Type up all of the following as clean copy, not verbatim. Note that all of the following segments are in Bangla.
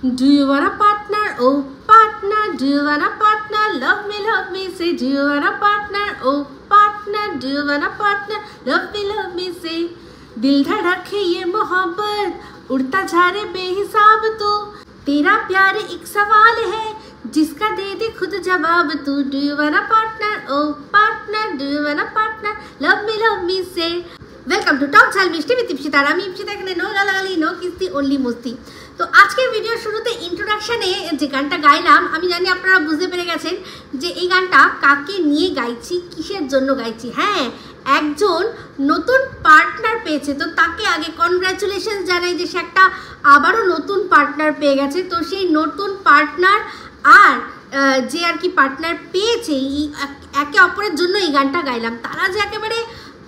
Do you want a partner? Oh partner, do you want a partner? Love me, say do you want a partner? Oh partner, do you want a partner? Love me, say दिल धड़के ये मोहब्बत उड़ता जा रे बेहिसाब तू तेरा प्यार एक सवाल है जिसका दे दे खुद जवाब तू Do you want a partner? Oh partner, do you want a partner? Love me, say Welcome to Talk Chal Mishti with Ipshita আর আমি ইপশিতা এখানে নো গালাগালি নো কিস্তি অনলি মস্তি। তো আজকের ভিডিওর শুরুতে ইন্ট্রোডাকশনে যে গানটা গাইলাম আমি জানি আপনারা বুঝতে পেরে গেছেন যে এই গানটা কাকে নিয়ে গাইছি, কিসের জন্য গাইছি। হ্যাঁ, একজন নতুন পার্টনার পেয়েছে, তো তাকে আগে কনগ্রাচুলেশন জানাই যে সে একটা আবারও নতুন পার্টনার পেয়ে গেছে। তো সেই নতুন পার্টনার আর যে আর কি পার্টনার পেয়েছে একে অপরের জন্য এই গানটা গাইলাম। তারা যে একেবারে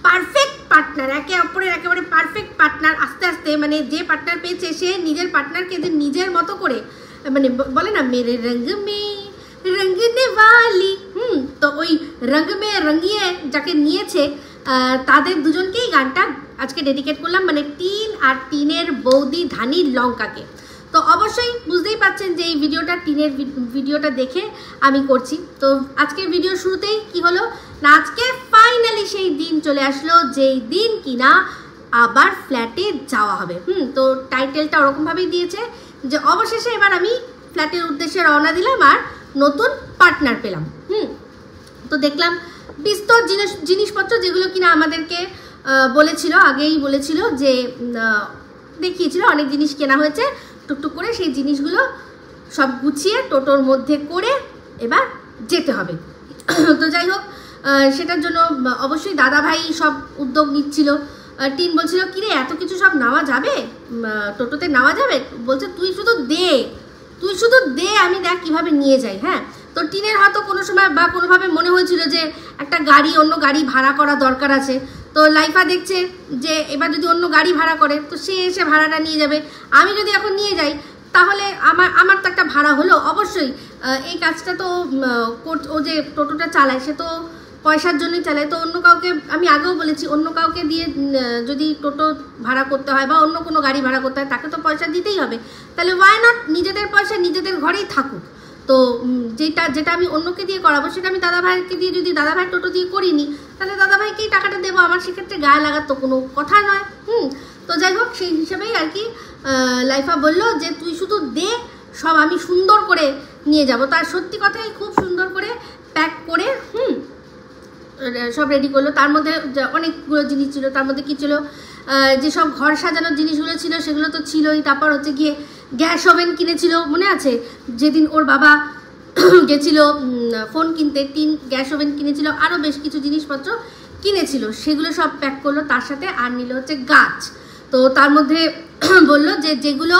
পারফেক্ট পার্টনার, একে অপরের একেবারে পারফেক্ট পার্টনার, আস্তে আস্তে মানে যে পার্টনার পেয়েছে সে নিজের পার্টনারকে যে নিজের মতো করে মানে বলে না মেরে রঙ মে রঙনে ওয়ালি, তো ওই রঙ মে রঙিয়ে যাকে নিয়েছে তাদের দুজনকেই গানটা আজকে ডেডিকেট করলাম, মানে টিন আর টিনের বৌদি ধানি লঙ্কাকে। তো অবশ্যই বুঝতেই পাচ্ছেন যে এই ভিডিওটা টিনের ভিডিওটা দেখে আমি করছি। তো আজকের ভিডিও শুরুতেই কি হলো না, আজকে ফাইনালি সেই দিন চলে আসলো যেই দিন কিনা আবার ফ্ল্যাটে যাওয়া হবে। তো টাইটেলটা ওরকমভাবেই দিয়েছে যে অবশেষে এবার আমি ফ্ল্যাটের উদ্দেশ্যে রওনা দিলাম আর নতুন পার্টনার পেলাম। তো দেখলাম বিস্তর জিনিসপত্র যেগুলো কিনা আমাদেরকে বলেছিল, আগেই বলেছিল যে দেখিয়েছিল অনেক জিনিস কেনা হয়েছে, টুকটুক করে সেই জিনিসগুলো সব গুছিয়ে টোটোর মধ্যে করে এবার যেতে হবে। তো যাই হোক, সেটার জন্য অবশ্যই দাদাভাই সব উদ্যোগ নিচ্ছিল। টিন বলছিল কিরে এত কিছু সব নেওয়া যাবে, টোটোতে নেওয়া যাবে? বলছে তুই শুধু দে আমি দেখ কীভাবে নিয়ে যাই। হ্যাঁ, তো টিনের হয়তো কোনো সময় বা কোনোভাবে মনে হয়েছিল যে একটা অন্য গাড়ি ভাড়া করা দরকার আছে। তো লাইফা দেখছে যে এবার যদি অন্য গাড়ি ভাড়া করে তো সে এসে ভাড়াটা নিয়ে যাবে, আমি যদি এখন নিয়ে যাই তাহলে আমার তো একটা ভাড়া হলো। অবশ্যই এই কাজটা তো ও যে টোটোটা চালায় সে তো পয়সার জন্যই চালায়। তো অন্য কাউকে, আমি আগেও বলেছি, অন্য কাউকে দিয়ে যদি টোটো ভাড়া করতে হয় বা অন্য কোনো গাড়ি ভাড়া করতে হয় তাকে তো পয়সা দিতেই হবে। তাহলে ওয়াই নট নিজেদের পয়সা নিজেদের ঘরেই থাকুক। তো যেটা আমি অন্যকে দিয়ে করাবো সেটা আমি দাদাভাইকে দিয়ে, যদি দাদাভাই টোটো দিয়ে করিনি তাহলে দাদাভাইকেই টাকাটা দেবো, আমার সেক্ষেত্রে গায়ে লাগার তো কোনো কথা নয়। তো যাই হোক, সেই হিসেবেই আর কি লাইফা বলল যে তুই শুধু দে, সব আমি সুন্দর করে নিয়ে যাব। তার সত্যি কথাই খুব সুন্দর করে প্যাক করে সব রেডি করলো। তার মধ্যে অনেকগুলো জিনিস ছিল, তার মধ্যে কী ছিল, যেসব ঘর সাজানোর জিনিসগুলো ছিল সেগুলো তো ছিলই। তারপর হচ্ছে গিয়ে গ্যাস ওভেন কিনেছিল, মনে আছে যেদিন ওর বাবা গেছিল ফোন কিনতে, টিন গ্যাস ওভেন কিনেছিল, আরও বেশ কিছু জিনিসপত্র কিনেছিল, সেগুলো সব প্যাক করলো। তার সাথে আর নিল হচ্ছে গাছ। তো তার মধ্যে বললো যে যেগুলো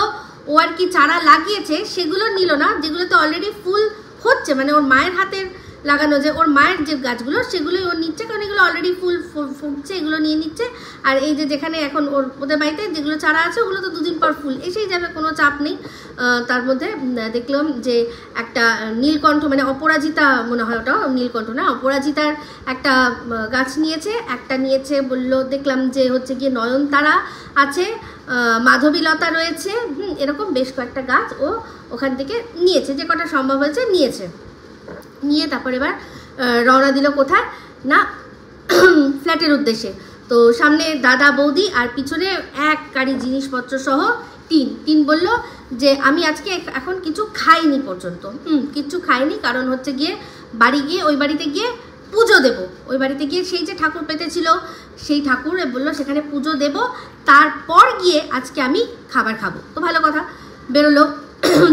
ও আর কি চারা লাগিয়েছে সেগুলো নিল না, যেগুলোতে অলরেডি ফুল হচ্ছে, মানে ওর মায়ের হাতের লাগানো যে ওর মায়ের যে গাছগুলো সেগুলোই ও নিচ্ছে, কারণ এগুলো অলরেডি ফুল ফুটছে, এগুলো নিয়ে নিচ্ছে। আর এই যেখানে এখন ওদের বাড়িতে যেগুলো চারা আছে ওগুলো তো দুদিন পর ফুল এসেই যাবে, কোনো চাপ নেই। তার মধ্যে দেখলাম যে একটা নীলকণ্ঠ, মানে অপরাজিতা মনে হয়, ওটা নীলকণ্ঠ না, অপরাজিতার একটা গাছ নিয়েছে, একটা নিয়েছে বললো, দেখলাম যে হচ্ছে গিয়ে নয়নতারা আছে, মাধবীলতা রয়েছে, এরকম বেশ কয়েকটা গাছ ও ওখান থেকে নিয়েছে, যে কটা সম্ভব হয়েছে নিয়েছে। নিয়ে তারপর এবার রওনা দিল কোথায় না, ফ্ল্যাটের উদ্দেশ্যে। তো সামনে দাদা বৌদি আর পিছনে এক গাড়ি জিনিসপত্র সহ টিন বলল যে আমি আজকে এখন কিছু খাইনি পর্যন্ত, কিচ্ছু খাইনি, কারণ হচ্ছে গিয়ে ওই বাড়িতে গিয়ে পুজো দেবো। ওই বাড়িতে গিয়ে সেই যে ঠাকুর পেতেছিল সেই ঠাকুর বললো সেখানে পুজো দেব, তারপর গিয়ে আজকে আমি খাবার খাবো। তো ভালো কথা, বেরোলো।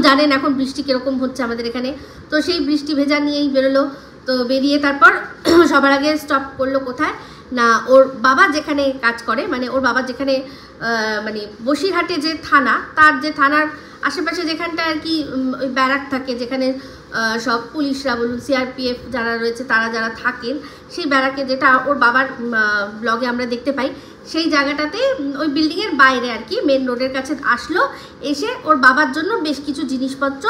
জানেন এখন বৃষ্টি কীরকম হচ্ছে আমাদের এখানে, তো সেই বৃষ্টি ভেজা নিয়েই বেরোলো। তো বেরিয়ে তারপর সবার আগে স্টপ করলো কোথায় না, ওর বাবা যেখানে কাজ করে, মানে ওর বাবা যেখানে মানে বসিরহাটে যে থানা, তার যে থানার আশেপাশে যেখানটা আর কি ওই ব্যারাক থাকে, যেখানে সব পুলিশরা বলুন, সিআরপিএফ যারা রয়েছে তারা যারা থাকেন, সেই ব্যারাকে, যেটা ওর বাবার ব্লগে আমরা দেখতে পাই, সেই জায়গাটাতে ওই বিল্ডিংয়ের বাইরে আর কি মেন রোডের কাছে আসলো, এসে ওর বাবার জন্য বেশ কিছু জিনিসপত্র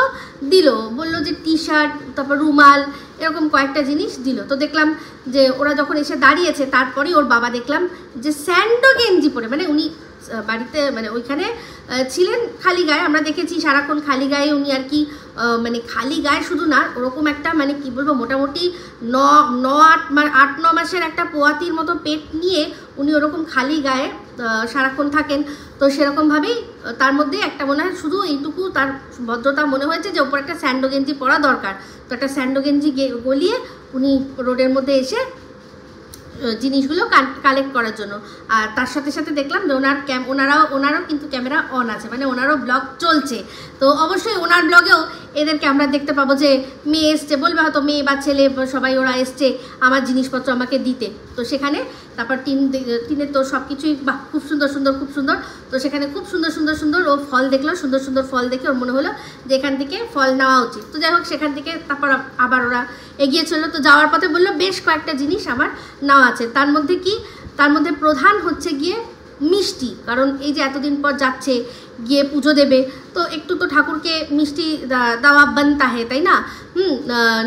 দিল, বললো যে টি শার্ট, তারপর রুমাল, এরকম কয়েকটা জিনিস দিল। তো দেখলাম যে ওরা যখন এসে দাঁড়িয়েছে তারপরেই ওর বাবা দেখলাম যে স্যান্ডো গেঞ্জি পরে, মানে উনি বাড়িতে মানে ওইখানে ছিলেন খালি গায়ে, আমরা দেখেছি সারাক্ষণ খালি গায়ে উনি আর কি, মানে খালি গায়ে শুধু না, ওরকম একটা মানে কি বলবো মোটামুটি 8-9 মাসের একটা পোয়াতির মতো পেট নিয়ে উনি ওরকম খালি গায়ে সারাক্ষণ থাকেন। তো সেরকমভাবেই তার মধ্যে একটা মনে হয় শুধু এইটুকু তার ভদ্রতা মনে হয়েছে যে ওপর একটা স্যান্ডো গেঞ্জি পরা দরকার, তো একটা স্যান্ডো গেঞ্জি গলিয়ে উনি রোডের মধ্যে এসে জিনিসগুলো কালেক্ট করার জন্য। আর তার সাথে সাথে দেখলাম যে ওনারাও কিন্তু ক্যামেরা অন আছে, মানে ওনারও ব্লগ চলছে। তো অবশ্যই ওনার ব্লগেও এদেরকে আমরা দেখতে পাবো যে মেয়ে এসছে, বলবে হয়তো মেয়ে বা ছেলে সবাই ওরা এসছে আমার জিনিসপত্র আমাকে দিতে। তো সেখানে তারপর টিনের তো সব কিছুই বাহ খুব সুন্দর সুন্দর খুব সুন্দর। তো সেখানে খুব সুন্দর সুন্দর সুন্দর ও ফল দেখলো, সুন্দর সুন্দর ফল দেখে ওর মনে হলো যে এখান থেকে ফল নেওয়া উচিত। তো যাই হোক সেখান থেকে তারপর আবার ওরা এগিয়ে চললো। তো যাওয়ার পথে বললো বেশ কয়েকটা জিনিস আমার নেওয়া আছে, তার মধ্যে কি, তার মধ্যে প্রধান হচ্ছে গিয়ে মিষ্টি, কারণ এই যে এতদিন পর যাচ্ছে গিয়ে পুজো দেবে, তো একটু তো ঠাকুরকে মিষ্টি দেওয়া বানতা হে, তাই না?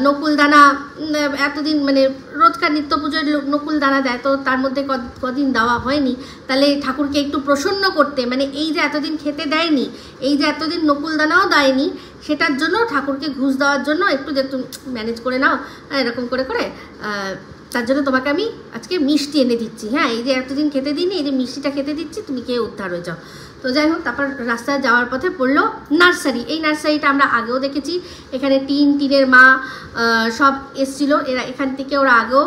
নকুলদানা এতদিন মানে রোজকার নিত্য পুজোর নকুলদানা দেয়, তো তার মধ্যে কদিন দেওয়া হয়নি, তাহলে ঠাকুরকে একটু প্রসন্ন করতে, মানে এই যে এতদিন খেতে দেয়নি, এই যে এতদিন নকুলদানাও দেয়নি, সেটার জন্য ঠাকুরকে ঘুষ দেওয়ার জন্য একটু যে তুমি ম্যানেজ করে নাও এরকম করে করে, তার জন্য তোমাকে আমি আজকে মিষ্টি এনে দিচ্ছি। হ্যাঁ, এই যে এতদিন খেতে দিইনি, এই যে মিষ্টিটা খেতে দিচ্ছি, তুমি খেয়ে উদ্ধার হয়ে যাও। তো যাই হোক তারপর রাস্তায় যাওয়ার পথে পড়লো নার্সারি। এই নার্সারিটা আমরা আগেও দেখেছি, এখানে টিনের মা সব এসছিল, এরা এখান থেকে ওরা আগেও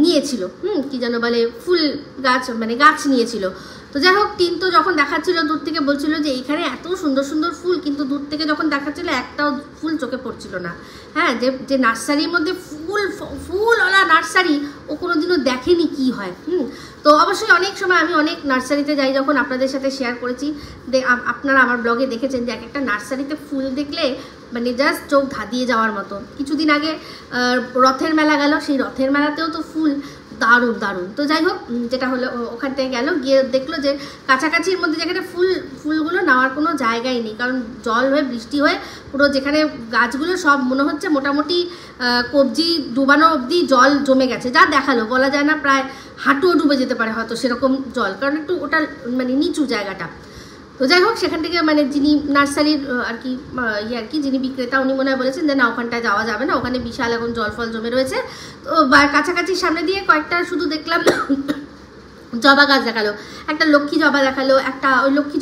নিয়েছিল, কি যেন বলে ফুল গাছ, মানে গাছ নিয়েছিল। তো যাই হোক টিন তো যখন দেখাচ্ছিল দূর থেকে বলছিল যে এখানে এত সুন্দর সুন্দর ফুল, কিন্তু দূর থেকে যখন দেখাচ্ছিল একটাও ফুল চোখে পড়ছিল না। হ্যাঁ, যে নার্সারির মধ্যে ফুলওয়ালা নার্সারি ও কোনোদিনও দেখেনি কি হয়। তো অবশ্যই অনেক সময় আমি অনেক নার্সারিতে যাই, যখন আপনাদের সাথে শেয়ার করেছি, আপনারা আমার ব্লগে দেখেছেন যে এক একটা নার্সারিতে ফুল দেখলে মানে জাস্ট চোখ ধাঁধিয়ে যাওয়ার মতো। কিছুদিন আগে রথের মেলা গেল, সেই রথের মেলাতেও তো ফুল দারুণ দারুণ। তো যাই হোক যেটা হলো ওখান থেকে গেল, গিয়ে দেখলো যে কাছাকাছির মধ্যে যেখানে ফুলগুলো নেওয়ার কোনো জায়গাই নেই, কারণ জল হয়ে বৃষ্টি হয়ে পুরো যেখানে গাছগুলো সব মনে হচ্ছে মোটামুটি কবজি ডুবানো অবধি জল জমে গেছে, যা দেখালো বলা যায় না, প্রায় হাঁটুও ডুবে যেতে পারে হয়তো সেরকম জল, কারণ একটু ওটা মানে নিচু জায়গাটা। তো যাই হোক সেখান থেকে মানে যিনি নার্সারির আর কি যিনি বিক্রেতা উনি মনে হয় বলেছেন যে না ওখানটায় যাওয়া যাবে না, ওখানে বিশাল এখন জল ফল জমে রয়েছে। তো কাছাকাছি সামনে দিয়ে কয়েকটা শুধু দেখলাম জবা গাছ দেখালো, একটা লক্ষ্মী জবা দেখালো, একটা ওই লক্ষ্মী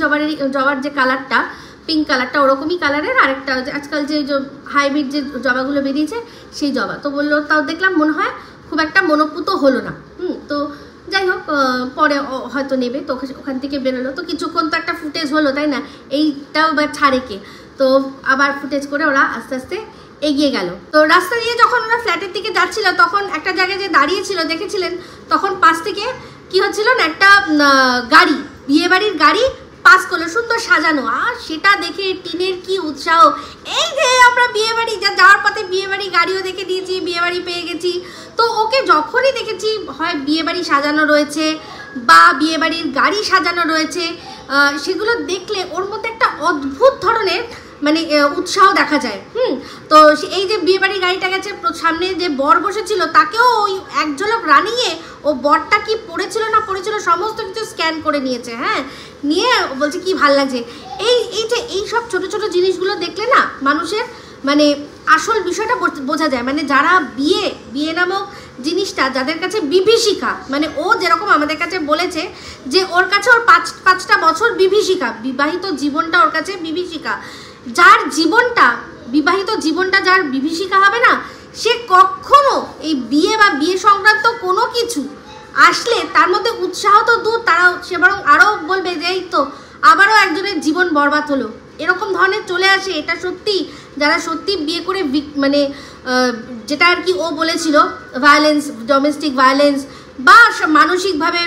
জবার যে কালারটা পিঙ্ক কালারটা ওরকমই কালারের, আরেকটা আজকাল যে হাইব্রিড যে জবাগুলো বেরিয়েছে সেই জবা। তো বললো, তাও দেখলাম মনে হয় খুব একটা মনোপুত হলো না। তো যাই হোক পরে হয়তো নেবে। তো ওখান থেকে বেরোলো, তো কিছুক্ষণ তো একটা ফুটেজ হলো তাই না, এইটাও বা ছাড়ে কে, তো আবার ফুটেজ করে ওরা আস্তে আস্তে এগিয়ে গেল। তো রাস্তা দিয়ে যখন ওরা ফ্ল্যাটের দিকে যাচ্ছিল তখন একটা জায়গায় যে দাঁড়িয়েছিল দেখেছিলেন, তখন পাশ থেকে কি হচ্ছিল না, একটা গাড়ি, বিয়েবাড়ির গাড়ি পাস করলো, সুন্দর সাজানো, আর সেটা দেখে টিনের কি উৎসাহ, এই যে আমরা বিয়েবাড়ি যাওয়ার পথে বিয়েবাড়ি গাড়িও দেখে দিয়েছি, বিয়েবাড়ি পেয়ে গেছি। তো ওকে যখনই দেখেছি হয় বিয়েবাড়ি সাজানো রয়েছে বা বিয়েবাড়ির গাড়ি সাজানো রয়েছে, সেগুলো দেখলে ওর মধ্যে একটা অদ্ভুত ধরনের মানে উৎসাহ দেখা যায়। তো এই যে বিয়েবাড়ির গাড়িটা গেছে, সামনে যে বর বসেছিল তাকেও ওই এক ঝলক রানিয়ে ও বরটা কি পড়েছিল না পড়েছিল সমস্ত কিছু স্ক্যান করে নিয়েছে। হ্যাঁ, নিয়ে বলছে কি ভাল লাগছে। এই যে এই সব ছোটো ছোটো জিনিসগুলো দেখলে না মানুষের মানে আসল বিষয়টা বোঝা যায়। মানে যারা বিয়ে নামক জিনিসটা যাদের কাছে বিভীষিকা, মানে ও যেরকম আমাদের কাছে বলেছে যে ওর কাছে ওর 5টা বছর বিভীষিকা, বিবাহিত জীবনটা ওর কাছে বিভীষিকা। যার জীবনটা বিবাহিত জীবনটা যার বিভীষিকা হবে না, সে কখনো এই বিয়ে বা বিয়ে সংক্রান্ত কোনো কিছু আসলে তার মধ্যে উৎসাহ তো দূর, সে বরং আরও বলবে যে এই তো আবারও একজনের জীবন বরবাদ হলো, এরকম ধরনের চলে আসে। এটা সত্যি যারা সত্যি বিয়ে করে মানে যেটা আর কি ও বলেছিল ভায়োলেন্স, ডোমেস্টিক ভায়োলেন্স বা মানসিকভাবে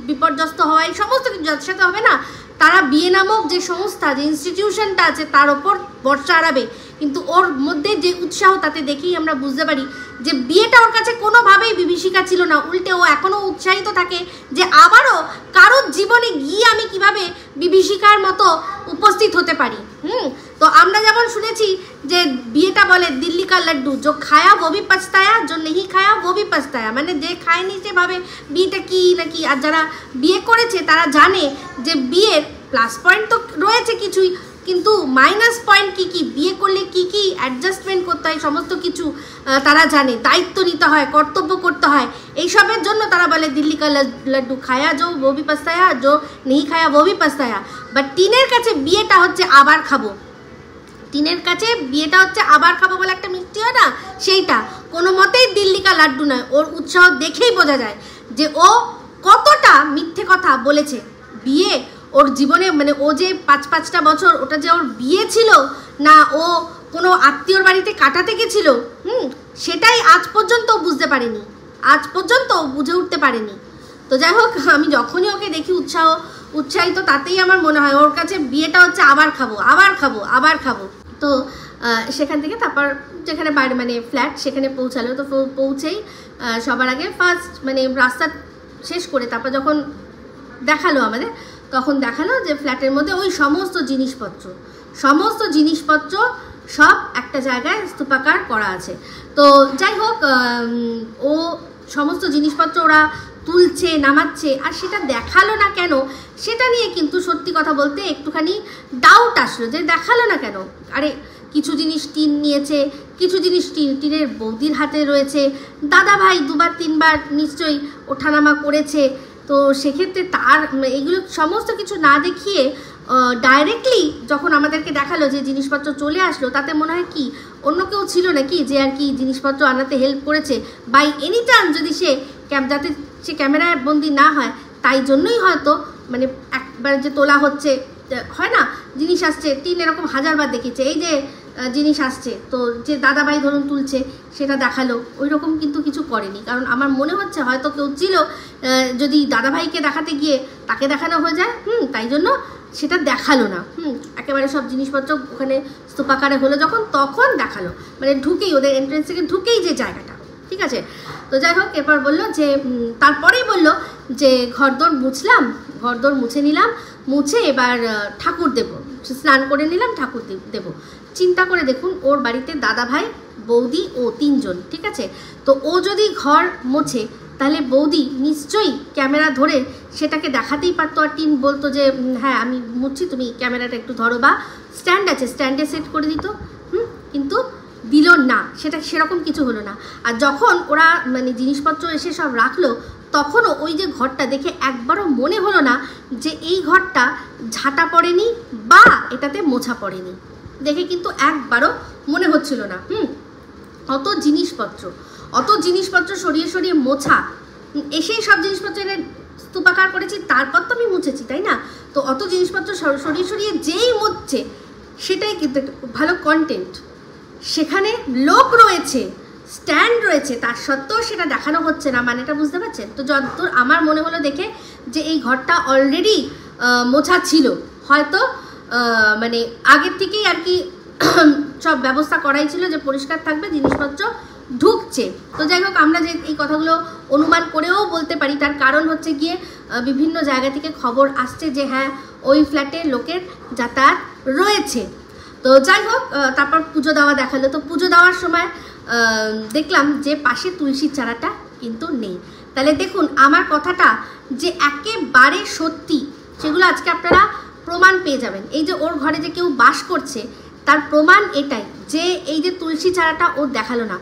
বিপর্যস্ত হওয়া, এই সমস্ত কিছু যার সাথে হবে না, তারা বিয়ে নামক যে সংস্থা যে ইনস্টিটিউশনটা আছে তার ওপর বর্ষা আড়াবে, কিন্তু ওর মধ্যে যে উৎসাহ তাতে দেখেই আমরা বুঝতে পারি যে বিয়েটা ওর কাছে কোনোভাবেই বিভীষিকা ছিল না, উল্টে ও এখনও উৎসাহিত থাকে যে আবারও কারোর জীবনে গিয়ে আমি কিভাবে বিভীষিকার মতো উপস্থিত হতে পারি। তো আমরা যেমন শুনেছি যে বিয়েটা বলে দিল্লি কা লাড্ডু, जो খায়া वो भी पछताया, जो नहीं খায়া वो भी पछताया, মানে যে খায়নি সে ভাবে বিয়েটা কি নাকি, আর যারা বিয়ে করেছে তারা জানে যে বিয়ের প্লাস পয়েন্ট তো রয়েছে কিছুই, কিন্তু মাইনাস পয়েন্ট কী কী, বিয়ে করলে কী কী অ্যাডজাস্টমেন্ট করতে হয় সমস্ত কিছু তারা জানে, দায়িত্ব নিতে হয়, কর্তব্য করতে হয়, এইসবের জন্য তারা বলে দিল্লি কা লাড্ডু খায়া जो वो भी पछताया, जो नहीं খায়া वो भी पछताया। বাট টিনের কাছে বিয়েটা হচ্ছে আবার খাবো, টিনের কাছে বিয়েটা হচ্ছে আবার খাবো বলে একটা মিষ্টি হয় না, সেইটা কোনো মতেই দিল্লি কা লাড্ডু নয়। ওর উৎসাহ দেখেই বোঝা যায় যে ও কতটা মিথ্যে কথা বলেছে। বিয়ে ওর জীবনে মানে ও যে 5-5টা বছর ওটা যে ওর বিয়ে ছিল না, ও কোনো আত্মীয়র বাড়িতে কাটাতে গেছিল, সেটাই আজ পর্যন্ত বুঝতে পারেনি, আজ পর্যন্ত বুঝে উঠতে পারেনি। তো যাই হোক, আমি যখনই ওকে দেখি উৎসাহিত, তাতেই আমার মনে হয় ওর কাছে বিয়েটা হচ্ছে আবার খাবো আবার খাবো আবার খাবো। তো সেখান থেকে তারপর যেখানে বাড়ি মানে ফ্ল্যাট সেখানে পৌঁছালো। তো পৌঁছেই সবার আগে ফার্স্ট মানে রাস্তা শেষ করে তারপর যখন দেখালো আমাদের, তখন দেখালো যে ফ্ল্যাটের মধ্যে ওই সমস্ত জিনিসপত্র সব একটা জায়গায় স্তূপাকার করা আছে। তো যাই হোক, ও সমস্ত জিনিসপত্র ওরা তুলছে নামাচ্ছে, আর সেটা দেখালো না কেন সেটা নিয়ে কিন্তু সত্যি কথা বলতে একটুখানি ডাউট আসলো যে দেখালো না কেন। আরে কিছু জিনিস টিন নিয়েছে, কিছু জিনিস টিনের বৌদির হাতে রয়েছে, দাদা ভাই 2-3বার নিশ্চয়ই ওঠানামা করেছে। তো সেক্ষেত্রে তার এগুলো সমস্ত কিছু না দেখিয়ে ডাইরেক্টলি যখন আমাদেরকে দেখালো যে জিনিসপত্র চলে আসলো, তাতে মনে হয় কি অন্য কেউ ছিল নাকি যে আর কি জিনিসপত্র আনাতে হেল্প করেছে, বাই এনি চান্স যদি সে যাতে সে ক্যামেরায় বন্দি না হয়, তাই জন্যই হয়তো মানে একবার যে তোলা হচ্ছে হয় না, জিনিস আসছে, টিন এরকম হাজারবার দেখিয়েছে, এই যে জিনিস আসছে, তো যে দাদাভাই ধরুন তুলছে সেটা দেখালো, ওই রকম কিন্তু কিছু করেনি। কারণ আমার মনে হচ্ছে হয়তো কেউ ছিল, যদি দাদাভাইকে দেখাতে গিয়ে তাকে দেখানো হয়ে যায়, তাই জন্য সেটা দেখালো না। একেবারে সব জিনিসপত্র ওখানে স্তূপাকারে হলো যখন, তখন দেখালো, মানে ঢুকেই ওদের এন্ট্রেন্স থেকে ঢুকেই যে জায়গাটা, ঠিক আছে। তো যাই হোক, এরপর বললো যে তারপরেই বললো যে ঘরদোর মুছে নিলাম, মুছে এবার ঠাকুর দেবো, স্নান করে নিলাম, ঠাকুর দেবো। চিন্তা করে দেখুন, ওর বাড়িতে দাদা ভাই, বৌদি ও 3 জন, ঠিক আছে। তো ও যদি ঘর মোছে তাহলে বৌদি নিশ্চয়ই ক্যামেরা ধরে সেটাকে দেখাতেই পারতো, আর টিন বলতো যে হ্যাঁ আমি মুছছি, তুমি ক্যামেরাটা একটু ধরো, বা স্ট্যান্ড আছে স্ট্যান্ডে সেট করে দিত, কিন্তু দিল না, সেটা সেরকম কিছু হলো না। আর যখন ওরা মানে জিনিসপত্র এসে সব রাখলো, তখনও ওই যে ঘরটা দেখে একবারও মনে হলো না যে এই ঘরটা ঝাঁটা পড়েনি বা এটাতে মোছা পড়েনি, দেখে কিন্তু একবারও মনে হচ্ছিল না। অত জিনিসপত্র সরিয়ে সরিয়ে মোছা, এসেই সব জিনিসপত্র এনে স্তূপাকার করেছি, তারপর তো আমি মুছেছি, তাই না? তো অত জিনিসপত্র সরিয়ে সরিয়ে যেই মুছছে, সেটাই কিন্তু ভালো কন্টেন্ট। সেখানে লোক রয়েছে, স্ট্যান্ড রয়েছে, তার সত্ত্বেও সেটা দেখানো হচ্ছে না, মানেটা বুঝতে পারছেন? তো যতদূর আমার মনে হলো দেখে যে এই ঘরটা অলরেডি মোছা ছিল, হয়তো মানে আগের থেকেই আর কি সব ব্যবস্থা করাই ছিল যে পরিষ্কার থাকবে, জিনিসপত্র ঢুকছে। তো যাই হোক, আমরা যে এই কথাগুলো অনুমান করেও বলতে পারি, তার কারণ হচ্ছে গিয়ে বিভিন্ন জায়গা থেকে খবর আসছে যে হ্যাঁ ওই ফ্ল্যাটে লোকের যাতায়াত রয়েছে। তো যাই হোক, তারপর পুজো দেওয়া দেখালো। তো পুজো দেওয়ার সময় দেখলাম যে পাশে তুলসীর চারাটা কিন্তু নেই। তাহলে দেখুন আমার কথাটা যে একেবারে সত্যি, সেগুলো আজকে আপনারা প্রমাণ পেয়ে যাবেন। এই যে ওর ঘরে যে কেউ বাস করছে, তার প্রমাণ এটাই যে এই যে তুলসী চারাটা ও দেখালো না।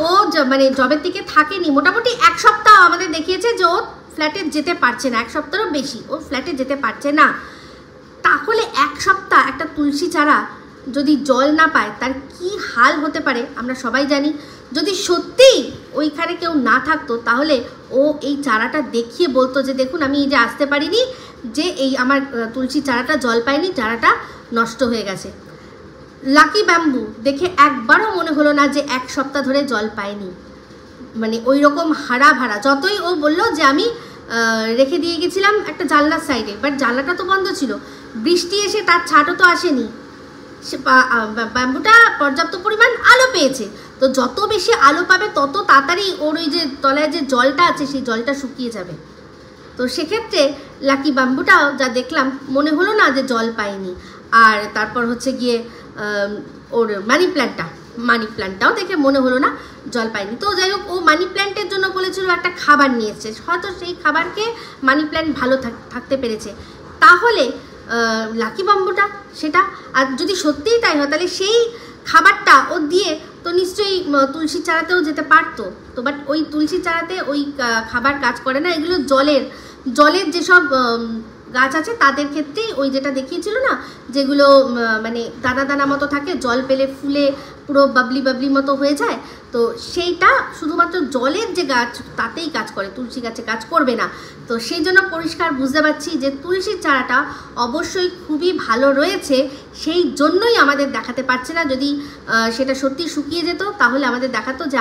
ও মানে জবের থেকে থাকেনি, মোটামুটি 1 সপ্তাহ আমাদের দেখিয়েছে যে ও ফ্ল্যাটে যেতে পারছে না, 1 সপ্তাহেরও বেশি ও ফ্ল্যাটে যেতে পারছে না। তাহলে 1 সপ্তাহ একটা তুলসী চারা যদি জল না পায় তার কি হাল হতে পারে আমরা সবাই জানি। যদি সত্যিই ওইখানে কেউ না থাকতো, তাহলে ও এই চারাটা দেখিয়ে বলতো যে দেখুন আমি এই যে আসতে পারিনি, যে এই আমার তুলসী চারাটা জল পায়নি, চারাটা নষ্ট হয়ে গেছে। লাকি ব্যাম্বু দেখে একবারও মনে হলো না যে 1 সপ্তাহ ধরে জল পায়নি, মানে ওই রকম হারা ভাড়া। যতই ও বললো যে আমি রেখে দিয়ে গেছিলাম একটা জানলার সাইডে, বাট জানলাটা তো বন্ধ ছিল, বৃষ্টি এসে তার ছাটও তো আসেনি, ব্যাম্বুটা পর্যাপ্ত পরিমাণ আলো পেয়েছে। তো যত বেশি আলো পাবে তত তাড়াতাড়ি ওর ওই যে তলায় যে জলটা আছে সেই জলটা শুকিয়ে যাবে। তো সেক্ষেত্রে লাকি ব্যাম্বুটাও যা দেখলাম মনে হলো না যে জল পায়নি। আর তারপর হচ্ছে গিয়ে ওর মানি প্ল্যান্টটাও দেখে মনে হলো না জল পায়নি। তো যাই হোক, ও মানি প্ল্যান্টের জন্য বলেছিল একটা খাবার নিয়েছে, হয়তো সেই খাবারকে মানি প্ল্যান্ট ভালো থাকতে পেরেছে। তাহলে লাকি ব্যাম্বুটা সেটা, আর যদি সত্যিই তাই হয় তাহলে সেই খাবারটা ও দিয়ে তো নিশ্চয়ই তুলসী চারাতেও যেতে পারতো। তো বাট ওই তুলসী চারাতে ওই খাবার কাজ করে না, এগুলো জলের যেসব গাছ আছে তাদের ক্ষেত্রেই ওই যেটা দেখিয়েছিল না, যেগুলো মানে দানা দানা মতো থাকে, জল পেলে ফুলে পুরো বাবলি মতো হয়ে যায়, তো সেইটা শুধুমাত্র জলের যে গাছ তাতেই কাজ করে, তুলসী গাছে কাজ করবে না। তো সেই জন্য পরিষ্কার বুঝতে পারছি যে তুলসীর চারাটা অবশ্যই খুবই ভালো রয়েছে, সেই জন্যই আমাদের দেখাতে পারছে না। যদি সেটা সত্যি শুকিয়ে যেত তাহলে আমাদের দেখাতো যে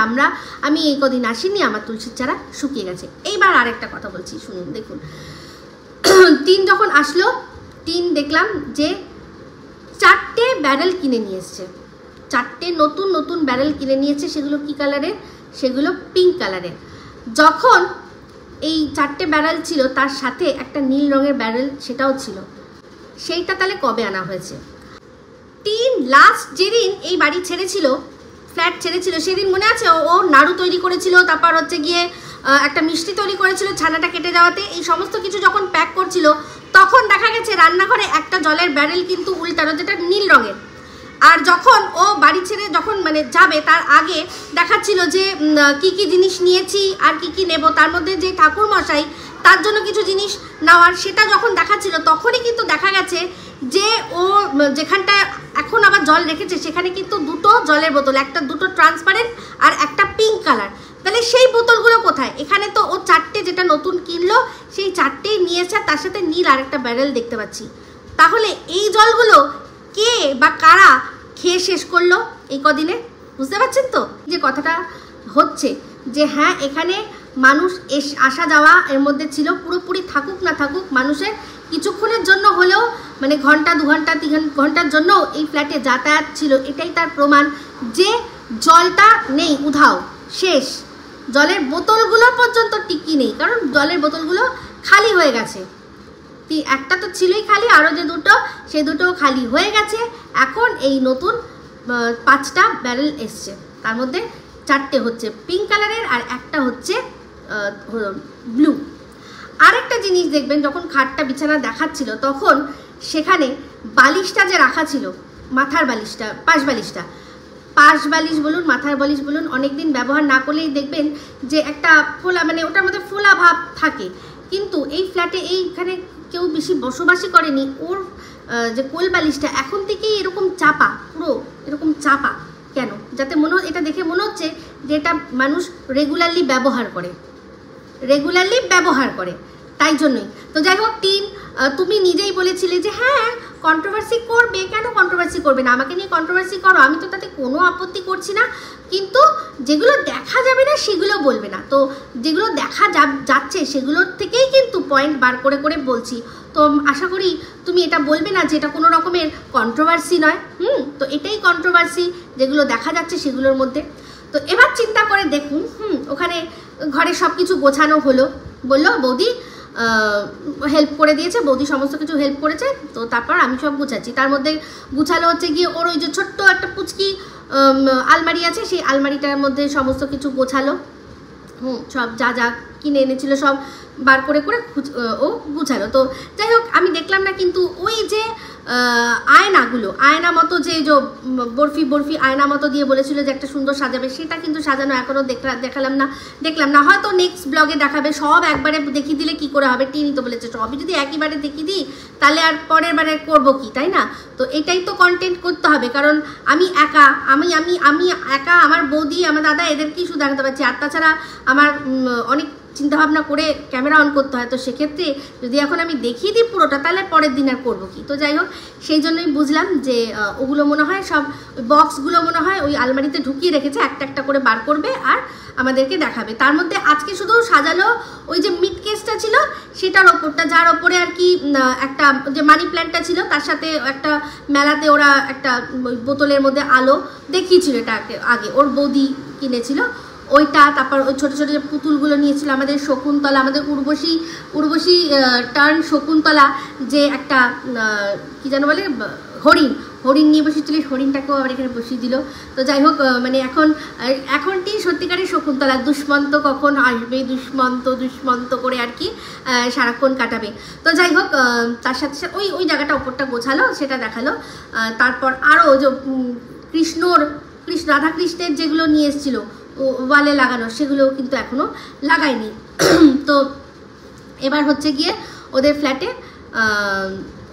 আমি এই কদিন আসিনি, আমার তুলসীর চারা শুকিয়ে গেছে। এইবার আরেকটা কথা বলছি, শুনুন, দেখুন। টিন যখন আসলো, টিন দেখলাম যে 4টে ব্যারেল কিনে নিয়ে এসছে, 4টে নতুন ব্যারেল কিনে নিয়েছে। সেগুলো কি কালারের? সেগুলো পিঙ্ক কালারের। যখন এই 4টে ব্যারেল ছিল তার সাথে একটা নীল রঙের ব্যারেল সেটাও ছিল, সেইটা তাহলে কবে আনা হয়েছে? টিন লাস্ট যেদিন এই বাড়ি ছেড়েছিল, ফ্ল্যাট ছেড়েছিল, সেদিন মনে আছে ও নাড়ু তৈরি করেছিল, তারপর হচ্ছে গিয়ে একটা মিষ্টি তৈরি করেছিল ছানাটা কেটে যাওয়াতে। এই সমস্ত কিছু যখন প্যাক করছিল তখন দেখা গেছে রান্নাঘরে একটা জলের ব্যারেল কিন্তু উল্টানো, যেটা নীল রঙের। আর যখন ও বাড়ি ছেড়ে যখন মানে যাবে তার আগে দেখাচ্ছিল যে কি কি জিনিস নিয়েছি আর কি কি নেব, তার মধ্যে যে ঠাকুর মশাই তার জন্য কিছু জিনিস নেওয়ার, সেটা যখন দেখাচ্ছিল তখনই কিন্তু দেখা গেছে যে ও যেখানটায় এখন আবার জল রেখেছে সেখানে কিন্তু 2টো জলের বোতল, দুটো ট্রান্সপারেন্ট আর একটা পিঙ্ক কালার। তাহলে সেই বোতলগুলো কোথায়? এখানে তো ও 4টে যেটা নতুন কিনলো সেই 4টেই নিয়েছে, তার সাথে নীল আর একটা ব্যারেল দেখতে পাচ্ছি। তাহলে এই জলগুলো কে বা কারা খেয়ে শেষ করলো এই কদিনে? বুঝতে পারছেন তো যে কথাটা হচ্ছে, যে হ্যাঁ এখানে মানুষ আসা যাওয়া এর মধ্যে ছিল, পুরোপুরি থাকুক না থাকুক মানুষের কিছুক্ষণের জন্য হলেও মানে ঘন্টা 2 ঘন্টা 3 ঘন্টার জন্য এই ফ্ল্যাটে যাতায়াত ছিল। এটাই তার প্রমাণ যে জলটা নেই, উধাও, শেষ। জলের বোতলগুলো পর্যন্ত টিকি নেই, কারণ জলের বোতলগুলো খালি হয়ে গেছে। একটা তো ছিলই খালি, আরও যে 2টো সেই 2টোও খালি হয়ে গেছে। এখন এই নতুন 5টা ব্যারেল এসছে, তার মধ্যে 4টে হচ্ছে পিঙ্ক কালারের আর একটা হচ্ছে ব্লু। আরেকটা জিনিস দেখবেন, যখন খাটটা বিছানা দেখাচ্ছিল তখন সেখানে বালিশটা যে রাখা ছিল, মাথার বালিশটা, পাশ বালিশ বলুন মাথার বালিশ বলুন, অনেকদিন ব্যবহার না করলেই দেখবেন যে একটা ফোলা, মানে ওটার মধ্যে ফোলা ভাব থাকে। কিন্তু এই ফ্ল্যাটে এইখানে কেউ বেশি বসবাসই করেনি, ওর যে কোল বালিশটা এখন থেকেই এরকম চাপা, পুরো এরকম চাপা। কেন? যাতে এটা দেখে মনে হচ্ছে যে এটা মানুষ রেগুলারলি ব্যবহার করে, তাই জন্যই। তো যাই হোক, টিন তুমি নিজেই বলেছিলে যে হ্যাঁ কন্ট্রোভার্সি করবে, কেন কন্ট্রোভার্সি করবে না, আমাকে নিয়ে কন্ট্রোভার্সি করো, আমি তো তাতে কোনো আপত্তি করছি না, কিন্তু যেগুলো দেখা যাবে না সেগুলো বলবে না। তো যেগুলো দেখা যাচ্ছে সেগুলোর থেকেই কিন্তু পয়েন্ট বার করে করে বলছি। তো আশা করি তুমি এটা বলবে না যে এটা কোনো রকমের কন্ট্রোভার্সি নয়। তো এটাই কন্ট্রোভার্সি, যেগুলো দেখা যাচ্ছে সেগুলোর মধ্যে। তো এবার চিন্তা করে দেখুন, ওখানে ঘরে সব কিছু গোছানো হলো, বললো বৌদি হেল্প করে দিয়েছে, বৌদি সমস্ত কিছু হেল্প করেছে। তো তারপর আমি সব গুছাচ্ছি, তার মধ্যে গুছালো হচ্ছে গিয়ে ওর ওই যে ছোট্ট একটা পুচকি আলমারি আছে, সেই আলমারিটার মধ্যে সমস্ত কিছু গোছালো, সব যা যা কিনে এনেছিল সব বার করে করে ও গুছালো। তো যাই হোক, আমি দেখলাম না, কিন্তু ওই যে আয়না মতো যে বরফি আয়না মতো দিয়ে বলেছিল যে একটা সুন্দর সাজাবে, সেটা কিন্তু সাজানো এখনও দেখলাম না। হয়তো নেক্সট ব্লগে দেখাবে। সব একবারে দেখিয়ে দিলে কি করে হবে? টিনি তো বলেছে সবই যদি একইবারে দেখিয়ে দিই তাহলে আর পরের বারে করবো কি, তাই না? তো এটাই তো কন্টেন্ট করতে হবে, কারণ আমি একা, আমার বৌদি, আমার দাদা, এদেরকেই শুধু দেখাতে পারছি। আর তাছাড়া আমার অনেক চিন্তাভাবনা করে ক্যামেরা অন করতে হয়। তো সেক্ষেত্রে যদি এখন আমি দেখিয়ে দিই পুরোটা, তাহলে পরের দিন আর করবো কি। তো যাই হোক, সেই জন্যই বুঝলাম যে ওগুলো মনে হয় সব বক্সগুলো মনে হয় ওই আলমারিতে ঢুকিয়ে রেখেছে, একটা একটা করে বার করবে আর আমাদেরকে দেখাবে। তার মধ্যে আজকে শুধু সাজালো ওই যে মিট কেসটা ছিল সেটার ওপরটা, যার ওপরে আর কি একটা যে মানি প্ল্যান্টটা ছিল তার সাথে একটা মেলাতে ওরা একটা বোতলের মধ্যে আলো দেখিয়েছিল, এটা আগে ওর বৌদি কিনেছিল ওইটা। তারপর ওই ছোটো ছোটো যে পুতুলগুলো নিয়েছিল আমাদের শকুন্তলা, আমাদের উর্বশী টার্ন শকুন্তলা, যে একটা কী যেন বলে হরিণ নিয়ে বসেছিল, হরিণটাকেও আবার এখানে বসিয়ে দিল। তো যাই হোক, মানে এখনটি সত্যিকারের শকুন্তলা, দুষ্মন্ত কখন আসবে, দুষ্মন্ত করে আর কি সারাক্ষণ কাটাবে। তো যাই হোক, তার সাথে সাথে ওই জায়গাটা ওপরটা গোছালো, সেটা দেখালো। তারপর আরও যে রাধাকৃষ্ণের যেগুলো নিয়ে এসেছিলো ওয়ালে লাগানো, সেগুলোও কিন্তু এখনও লাগায়নি। তো এবার হচ্ছে গিয়ে ওদের ফ্ল্যাটে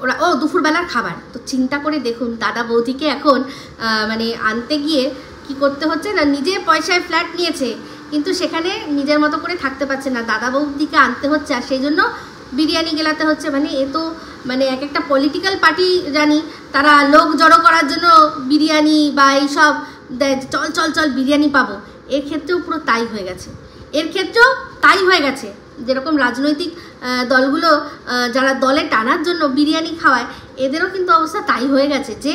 ওরা দুপুরবেলার খাবার। তো চিন্তা করে দেখুন, দাদা বৌদিকে এখন মানে আনতে গিয়ে কি করতে হচ্ছে না, নিজে পয়সায় ফ্ল্যাট নিয়েছে কিন্তু সেখানে নিজের মতো করে থাকতে পারছে না, দাদা বৌদিকে আনতে হচ্ছে, আর সেই জন্য বিরিয়ানি গেলাতে হচ্ছে। মানে এ তো মানে এক একটা পলিটিক্যাল পার্টি জানি তারা লোক জড়ো করার জন্য বিরিয়ানি বা এইসব চল বিরিয়ানি পাবো, এর ক্ষেত্রেও পুরো তাই হয়ে গেছে। যেরকম রাজনৈতিক দলগুলো যারা দলে টানার জন্য বিরিয়ানি খাওয়ায়, এদেরও কিন্তু অবস্থা তাই হয়ে গেছে যে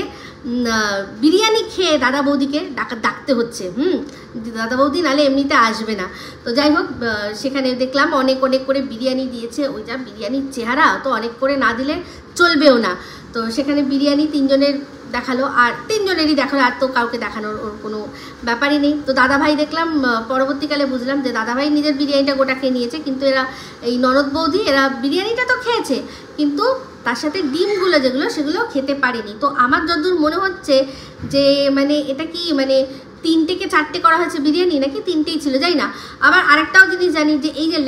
বিরিয়ানি খেয়ে দাদা বৌদিকে ডাকতে হচ্ছে। দাদা বৌদি নালে এমনিতে আসবে না। তো যাই হোক, সেখানে দেখলাম অনেক করে বিরিয়ানি দিয়েছে। ওই যা বিরিয়ানির চেহারা, তো অনেক করে না দিলে চলবেও না। তো সেখানে বিরিয়ানি তিনজনেরই দেখালো, আর তো কাউকে দেখানোর ওর কোনো ব্যাপারই নেই। তো দাদাভাই দেখলাম পরবর্তীকালে বুঝলাম যে দাদাভাই নিজের বিরিয়ানিটা গোটা খেয়ে নিয়েছে, কিন্তু এরা এই ননদ বৌদি এরা বিরিয়ানিটা তো খেয়েছে, কিন্তু তার সাথে ডিমগুলো যেগুলো সেগুলো খেতে পারেনি। তো আমার যতদূর মনে হচ্ছে যে মানে এটা কি মানে 3 থেকে 4টে করা হয়েছে বিরিয়ানি, নাকি 3টেই ছিল, যাই না। আবার আরেকটাও জিনিস জানি যে এই যে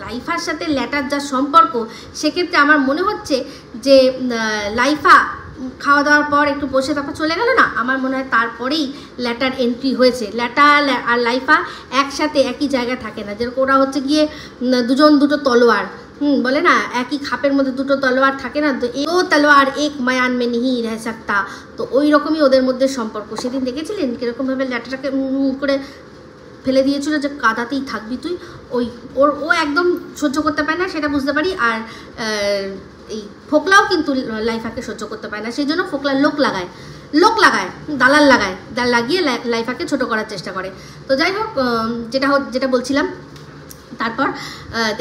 লাইফার সাথে ল্যাটার যা সম্পর্ক, সেক্ষেত্রে আমার মনে হচ্ছে যে লাইফা খাওয়া দাওয়ার পর একটু বসে তারপর চলে গেল না, আমার মনে হয় তারপরেই ল্যাটার এন্ট্রি হয়েছে। ল্যাটার আর লাইফা একসাথে একই জায়গায় থাকে না, যেরকম ওরা হচ্ছে গিয়ে দুটো তলোয়ার, বলে না একই খাপের মধ্যে দুটো তলোয়ার থাকে না, তো ও তলোয়ার এক ময়ান মে নেহি রহ সকতা। তো ওই রকমই ওদের মধ্যে সম্পর্ক। সেদিন দেখেছিলেন কীরকমভাবে ল্যাটারটাকে করে ফেলে দিয়েছিল যে কাদাতেই থাকবি তুই, ও একদম সহ্য করতে পারে না, সেটা বুঝতে পারি। আর এই ফোকলাও কিন্তু লাইফাকে সহ্য করতে পারে না, সেই জন্য ফোকলা লোক লাগায়, দালাল লাগিয়ে লাইফাকে ছোট করার চেষ্টা করে। তো যাই হোক, যেটা বলছিলাম, তারপর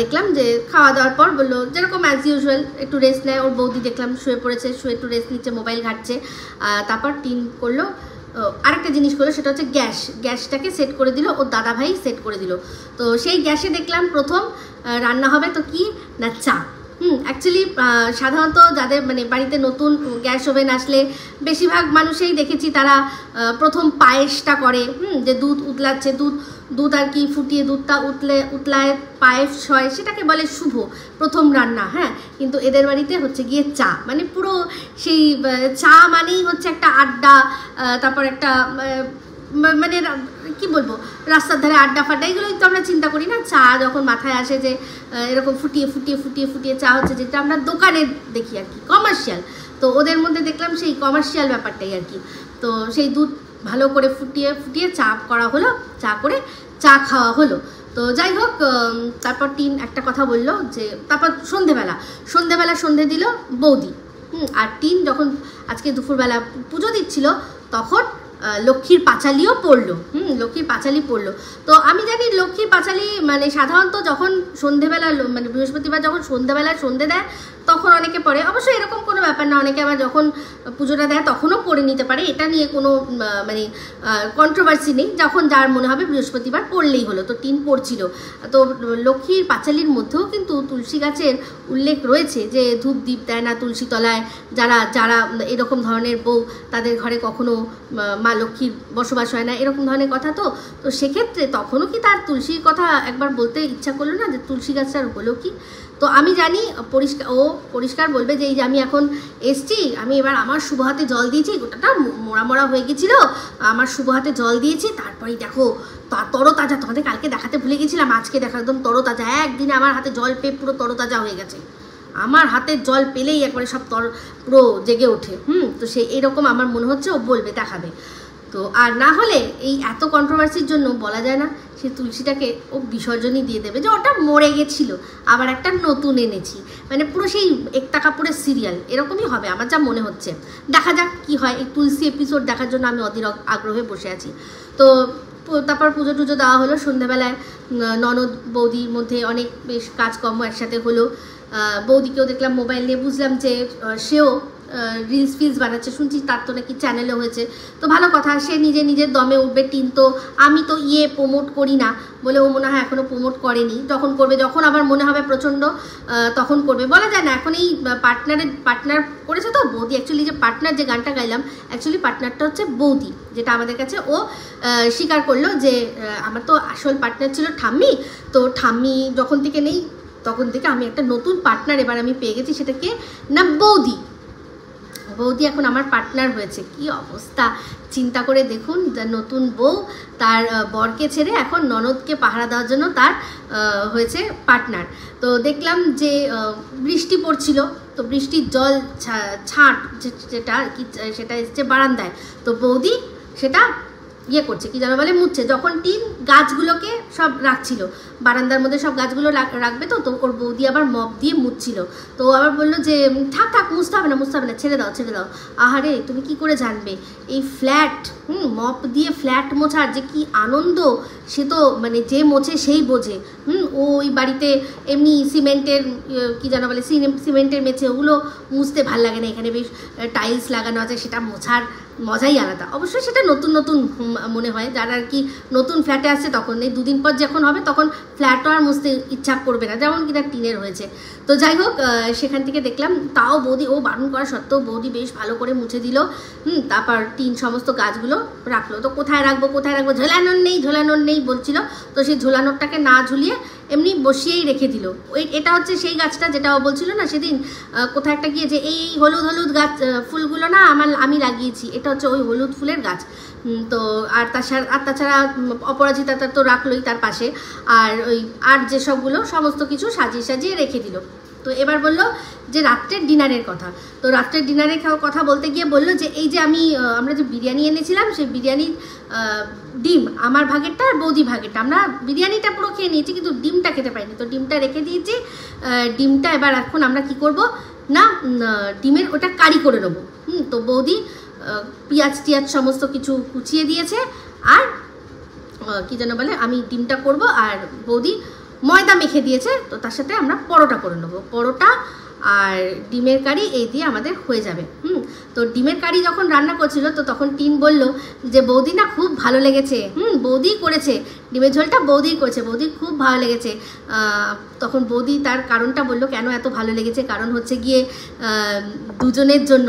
দেখলাম যে খাওয়া দাওয়ার পর বললো যেরকম অ্যাজ ইউজুয়াল একটু রেস্ট নেয়। ওর বৌদি দেখলাম শুয়ে পড়েছে, শুয়ে একটু রেস্ট নিচ্ছে, মোবাইল ঘাঁটছে। তারপর টিন করলো, আরেকটা জিনিস করলো, সেটা হচ্ছে গ্যাসটাকে সেট করে দিল, ওর দাদাভাই সেট করে দিল। তো সেই গ্যাসে দেখলাম প্রথম রান্না হবে তো কি না, চা। অ্যাকচুয়ালি সাধারণত যাদের মানে বাড়িতে নতুন গ্যাস ওভেন আসলে বেশিরভাগ মানুষই দেখেছি তারা প্রথম পায়েসটা করে, যে দুধ উতলাচ্ছে, দুধ আর কি ফুটিয়ে দুধটা উতলায় পায়েস হয়, সেটাকে বলে শুভ প্রথম রান্না। হ্যাঁ, কিন্তু এদের বাড়িতে হচ্ছে গিয়ে চা, মানে পুরো সেই চা মানেই হচ্ছে একটা আড্ডা, তারপর একটা মানে কি বলবো, রাস্তার ধারে আড্ডা ফাড্ডা, এগুলোই তো আমরা চিন্তা করি না। চা যখন মাথায় আসে যে এরকম ফুটিয়ে চা হচ্ছে, যেটা আমরা দোকানে দেখি আর কি, কমার্শিয়াল। তো ওদের মধ্যে দেখলাম সেই কমার্শিয়াল ব্যাপারটাই আর কি। তো সেই দুধ ভালো করে ফুটিয়ে চা করা হলো, চা খাওয়া হলো। তো যাই হোক, তারপর টিন একটা কথা বললো যে তারপর সন্ধেবেলা সন্ধে দিল বৌদি। আর টিন যখন আজকে দুপুরবেলা পুজো দিচ্ছিল তখন লক্ষ্মীর পাঁচালিও পড়লো। লক্ষ্মীর পাঁচালি পড়লো। তো আমি জানি লক্ষ্মীর পাঁচালি মানে সাধারণত যখন সন্ধেবেলা মানে বৃহস্পতিবার যখন সন্ধেবেলায় সন্ধে দেয় তখন অনেকে পড়ে। অবশ্যই এরকম কোনো ব্যাপার না, অনেকে আবার যখন পুজোটা দেয় তখনও পড়ে নিতে পারে, এটা নিয়ে কোনো মানে কন্ট্রোভার্সি নেই। যখন যার মনে হবে বৃহস্পতিবার পড়লেই হলো। তো টিন পড়ছিল। তো লক্ষ্মীর পাঁচালির মধ্যেও কিন্তু তুলসী গাছের উল্লেখ রয়েছে যে ধূপ দীপ দেয় না তুলসী তলায়, যারা এরকম ধরনের বউ তাদের ঘরে কখনো মা লক্ষ্মীর বসবাস হয় না, এরকম ধরনের কথা। তো সেক্ষেত্রে তখনও কি তার তুলসীর কথা একবার বলতে ইচ্ছা করলো না যে তুলসী গাছটার হলো কি। তো আমি জানি পরিষ্কার বলবে যে এই যে আমি এখন এসছি, আমি এবার আমার শুভ হাতে জল দিয়েছি, গোটাটা মোড়া মোড়া হয়ে গেছিলো, আমার শুভ হাতে জল দিয়েছি, তারপরেই দেখো তরতাজা, তোমাদের কালকে দেখাতে ভুলে গেছিলাম, আজকে দেখা একদম তরতাজা, একদিনে আমার হাতে জল পেয়ে পুরো তরতাজা হয়ে গেছে, আমার হাতের জল পেলেই একবারে সব পুরো জেগে ওঠে। তো সেই এরকম আমার মনে হচ্ছে ও বলবে, দেখাবে। তো আর না হলে এই এত কন্ট্রোভার্সির জন্য বলা যায় না সে তুলসীটাকে ও বিসর্জনই দিয়ে দেবে, যে ওটা মরে গেছিল আবার একটা নতুন এনেছি, মানে পুরো সেই একতা কাপুরের সিরিয়াল এরকমই হবে আমার যা মনে হচ্ছে। দেখা যাক কি হয়, এই তুলসী এপিসোড দেখার জন্য আমি অধীর আগ্রহে বসে আছি। তো তারপর পুজো টুজো দেওয়া হলো, সন্ধ্যাবেলায় ননদ বৌদির মধ্যে অনেক বেশ কাজকর্ম একসাথে হলো। বৌদিকেও দেখলাম মোবাইল নিয়ে, বুঝলাম যে সেও রিলস ফিলস বানাচ্ছে, শুনছি তার তো নাকি চ্যানেলও হয়েছে, তো ভালো কথা, সে নিজের দমে উঠবে। টিন তো আমি তো প্রমোট করি না বলে ও মনে হয় এখনও প্রমোট করেনি, যখন করবে, যখন আবার মনে হবে প্রচণ্ড তখন করবে, বলা যায় না। এখন এই পার্টনার করেছে তো বৌদি, অ্যাকচুয়ালি যে পার্টনার যে গানটা গাইলাম অ্যাকচুয়ালি পার্টনারটা হচ্ছে বৌদি, যেটা আমাদের কাছে ও স্বীকার করলো যে আমার তো আসল পার্টনার ছিল ঠাম্মি, তো ঠাম্মি যখন থেকে নেই তখন থেকে আমি একটা নতুন পার্টনার এবার আমি পেয়ে গেছি, সেটাকে না বৌদি এখন আমার পার্টনার হয়েছে। কি অবস্থা চিন্তা করে দেখুন, নতুন বউ তার বরকে ছেড়ে এখন ননদকে পাহারা দেওয়ার জন্য তার হয়েছে পার্টনার। তো দেখলাম যে বৃষ্টি পড়ছিল, তো বৃষ্টির জল ছাট যেটা আর কি সেটা এসছে বারান্দায়, তো বৌদি সেটা করছে, কি যেন বলে, মুছছে। যখন টিন গাছগুলোকে সব রাখছিল বারান্দার মধ্যে, সব গাছগুলো রাখবে, তো ওর বৌদি আবার মপ দিয়ে মুছছিল। তো আবার বললো যে থাক মুছতে হবে না, ছেড়ে দাও। আহারে তুমি কি করে জানবে এই ফ্ল্যাট, মপ দিয়ে ফ্ল্যাট মোছার যে কি আনন্দ, সে তো মানে যে মোছে সেই বোঝে। ওই বাড়িতে এমনি সিমেন্টের কি যেন বলে, সিমেন্টের মেঝে, ওগুলো মুছতে ভাল লাগে না, এখানে বেশ টাইলস লাগানো আছে, সেটা মোছার মজাই আলাদা। অবশ্যই সেটা নতুন মনে হয় যারা আর কি নতুন ফ্ল্যাটে আসছে, তখন এই দুদিন পর যখন হবে তখন ফ্ল্যাটও আর মুছতে ইচ্ছা করবে না, যেমন কিনা টিনের হয়েছে। তো যাই হোক, সেখান থেকে দেখলাম তাও বৌদি, ও বারণ করা সত্ত্বেও বৌদি বেশ ভালো করে মুছে দিল। তারপর টিন সমস্ত গাছগুলো রাখলো। তো কোথায় রাখবো ঝোলানোর নেই বলছিল, তো সেই ঝোলানোরটাকে না ঝুলিয়ে এমনি বসিয়েই রেখে দিল। এটা হচ্ছে সেই গাছটা যেটা ও বলছিল না সেদিন কোথায় একটা গিয়ে, যে এই হলুদ গাছ ফুলগুলো না আমি লাগিয়েছি, এটা হচ্ছে ওই হলুদ ফুলের গাছ। তো আর তাছাড়া অপরাজিতা তো রাখলোই তার পাশে, আর যেসবগুলো সমস্ত কিছু সাজিয়ে রেখে দিল। তো এবার বললো যে রাত্রের ডিনারের কথা। তো রাত্রের ডিনারের কথা বলতে গিয়ে বললো যে এই যে আমরা যে বিরিয়ানি এনেছিলাম, সেই বিরিয়ানির ডিম আমার ভাগেরটা আর বৌদি ভাগেরটা, আমরা বিরিয়ানিটা পুরো খেয়ে নিয়েছি কিন্তু ডিমটা খেতে পাইনি, তো ডিমটা রেখে দিয়েছি। ডিমটা এবার এখন আমরা কি করব না, ডিমের ওটা কারি করে নেবো। তো বৌদি পেঁয়াজ টিয়াজ সমস্ত কিছু কুচিয়ে দিয়েছে, আর কি যেন বলে, আমি ডিমটা করব, আর বৌদি ময়দা মেখে দিয়েছে, তো তার সাথে আমরা পরোটা করে নেবো। পরোটা আর ডিমের কারি এই দিয়ে আমাদের হয়ে যাবে। তো ডিমের কারি যখন রান্না করছিল, তো তখন টিন বলল যে বৌদি না খুব ভালো লেগেছে, বৌদি করেছে, ডিমের ঝোলটা বৌদি করেছে, বৌদি খুব ভালো লেগেছে। তখন বৌদি তার কারণটা বললো কেন এত ভালো লেগেছে, কারণ হচ্ছে গিয়ে দুজনের জন্য,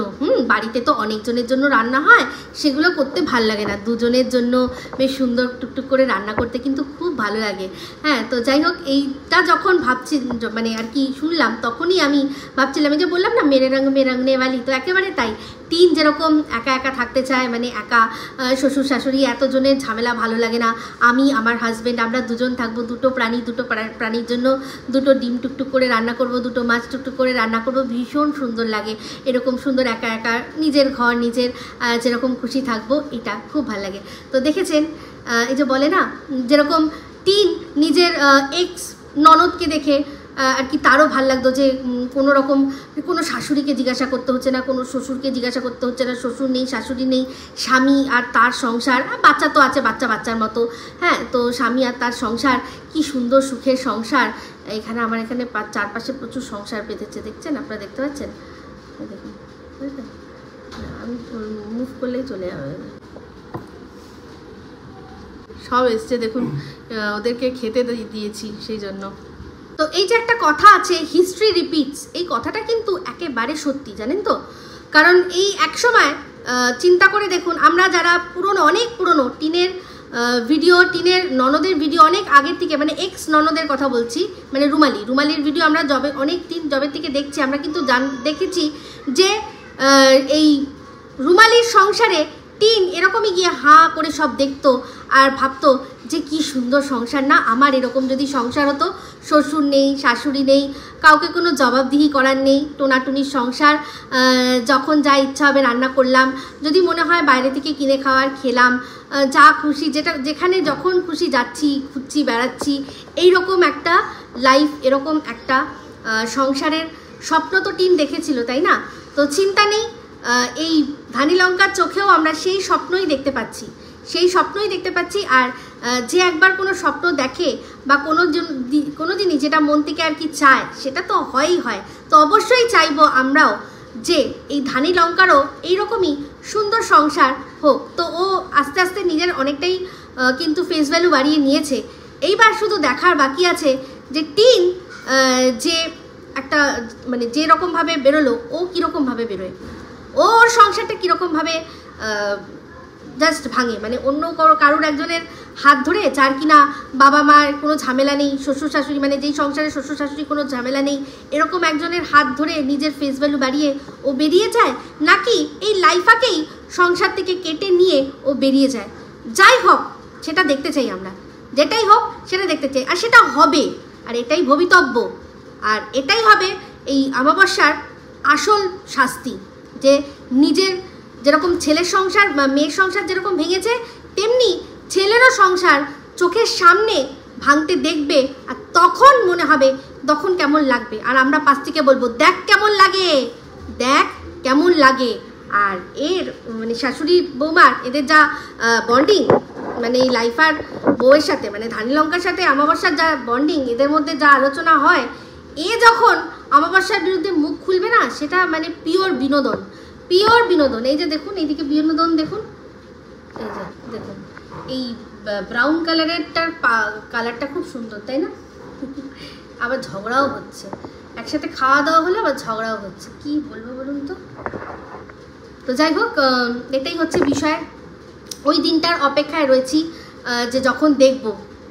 বাড়িতে তো অনেকজনের জন্য রান্না হয়, সেগুলো করতে ভাল লাগে না, দুজনের জন্য বেশ সুন্দর টুকটুক করে রান্না করতে কিন্তু খুব ভালো লাগে। হ্যাঁ, তো যাই হোক, এইটা যখন ভাবছি মানে আর কি শুনলাম, তখনই আমি ভাবছিলাম, এই যে বললাম না মেরে রঙ নেওয়ালি, তো একেবারে তাই। টিন যেরকম একা থাকতে চায়, মানে একা, শ্বশুর শাশুড়ি এতজনের ঝামেলা ভালো লাগে না, আমি আমার হাজব্যান্ড আমরা দুজন থাকবো, দুটো প্রাণীর জন্য দুটো ডিম টুকটুক করে রান্না করব, দুটো মাছ টুকটুক করে রান্না করব, ভীষণ সুন্দর লাগে। এরকম সুন্দর একা নিজের ঘর নিজের যেরকম খুশি থাকবো, এটা খুব ভালো লাগে। তো দেখেছেন, এই যে বলে না যেরকম টিন নিজের এক্স ননদকে দেখে আর কি তারও ভাল লাগতো, যে কোনো শাশুড়িকে জিজ্ঞাসা করতে হচ্ছে না, কোনো শ্বশুরকে জিজ্ঞাসা করতে হচ্ছে না, শ্বশুর নেই শাশুড়ি নেই, স্বামী আর তার সংসার, বাচ্চা তো আছে বাচ্চার মতো। হ্যাঁ, তো স্বামী আর তার সংসার, কি সুন্দর সুখের সংসার। আমার এখানে চারপাশে প্রচুর সংসার পেতেছে, দেখছেন, আপনারা দেখতে পাচ্ছেন, দেখুন, বুঝলেন, আমি মুভ করলেই চলে যাবে, সব এসছে দেখুন, ওদেরকে খেতে দিয়েছি সেই জন্য। তো এই যে একটা কথা আছে, হিস্ট্রি রিপিটস, এই কথাটা কিন্তু একেবারে সত্যি, জানেন তো। কারণ এই এক সময় চিন্তা করে দেখুন, আমরা যারা অনেক পুরনো টিনের ভিডিও, টিনের ননদের ভিডিও অনেক আগের থেকে, মানে এক্স ননদের কথা বলছি, মানে রুমালির ভিডিও আমরা অনেক দিন জবে থেকে দেখছি। আমরা কিন্তু দেখেছি যে এই রুমালির সংসারে টিন এরকমই গিয়ে হাঁ করে সব দেখতো আর ভাবতো যে কি সুন্দর সংসার না, আমার এরকম যদি সংসার হতো, শ্বশুর নেই, শাশুড়ি নেই, কাউকে কোনো জবাবদিহি করার নেই, টোনাটুনির সংসার, যখন যা ইচ্ছা হবে রান্না করলাম, যদি মনে হয় বাইরে থেকে কিনে খাওয়ার খেলাম, যা খুশি যেখানে যখন খুশি যাচ্ছি, ঘুরছি, বেড়াচ্ছি, এইরকম একটা লাইফ, এরকম একটা সংসারের স্বপ্ন তো টিন দেখেছিল, তাই না? তো চিন্তা নেই, এই ধানি লঙ্কার চোখেও আমরা সেই স্বপ্নই দেখতে পাচ্ছি। আর যে একবার কোনো স্বপ্ন দেখে বা কোনো জিনিস যেটা মন থেকে আর কি চায়, সেটা তো হয়ই হয়। তো অবশ্যই চাইবো আমরাও যে এই ধানি লঙ্কারও এইরকমই সুন্দর সংসার হোক। তো ও আস্তে আস্তে নিজের অনেকটাই কিন্তু ফেস ভ্যালু বাড়িয়ে নিয়েছে। এইবার শুধু দেখার বাকি আছে যে টিন যে একটা মানে যেরকমভাবে বেরোলো, ও কীরকমভাবে বেরোয়, ওর সংসারটা কীরকমভাবে জাস্ট ভাঙে, মানে অন্য কারোর একজনের হাত ধরে, যার কিনা বাবা মার কোনো ঝামেলা নেই, শ্বশুর শাশুড়ি মানে যেই সংসারে শ্বশুর শাশুড়ি কোনো ঝামেলা নেই, এরকম একজনের হাত ধরে নিজের ফেস ভ্যালু বাড়িয়ে ও বেরিয়ে যায়, নাকি এই লাইফাকেই সংসার থেকে কেটে নিয়ে ও বেরিয়ে যায়। যাই হোক সেটা দেখতে চাই আমরা, যেটাই হোক সেটা দেখতে চাই, আর সেটা হবে, আর এটাই ভবিতব্য, আর এটাই হবে এই অমাবস্যার আসল শাস্তি। যে নিজের যেরকম ছেলের সংসার বা মেয়ের সংসার যেরকম ভেঙেছে, তেমনি ছেলেরও সংসার চোখের সামনে ভাঙতে দেখবে, আর তখন মনে হবে তখন কেমন লাগবে, আর আমরা পাশ থেকে বলবো দেখ কেমন লাগে। আর এর মানে শাশুড়ি বৌমার এদের যা বন্ডিং, মানে এই লাইফার বউয়ের সাথে, মানে ধানি লঙ্কার সাথে অমাবস্যার যা বন্ডিং, এদের মধ্যে যা আলোচনা হয়, এ যখন অমাবস্যার বিরুদ্ধে মুখ খুলবে না, সেটা মানে পিওর বিনোদন। এই যে দেখুন, এইদিকে বিনোদন দেখুন, এই যে দেখুন, এই ব্রাউন কালারেরটার কালারটা খুব সুন্দর, তাই না? আবার ঝগড়াও হচ্ছে, একসাথে খাওয়া দাওয়া হলে আবার ঝগড়াও হচ্ছে, কি বলবো বলুন তো। তো যাই হোক, এটাই হচ্ছে বিষয়। ওই দিনটার অপেক্ষায় রয়েছি যে যখন দেখব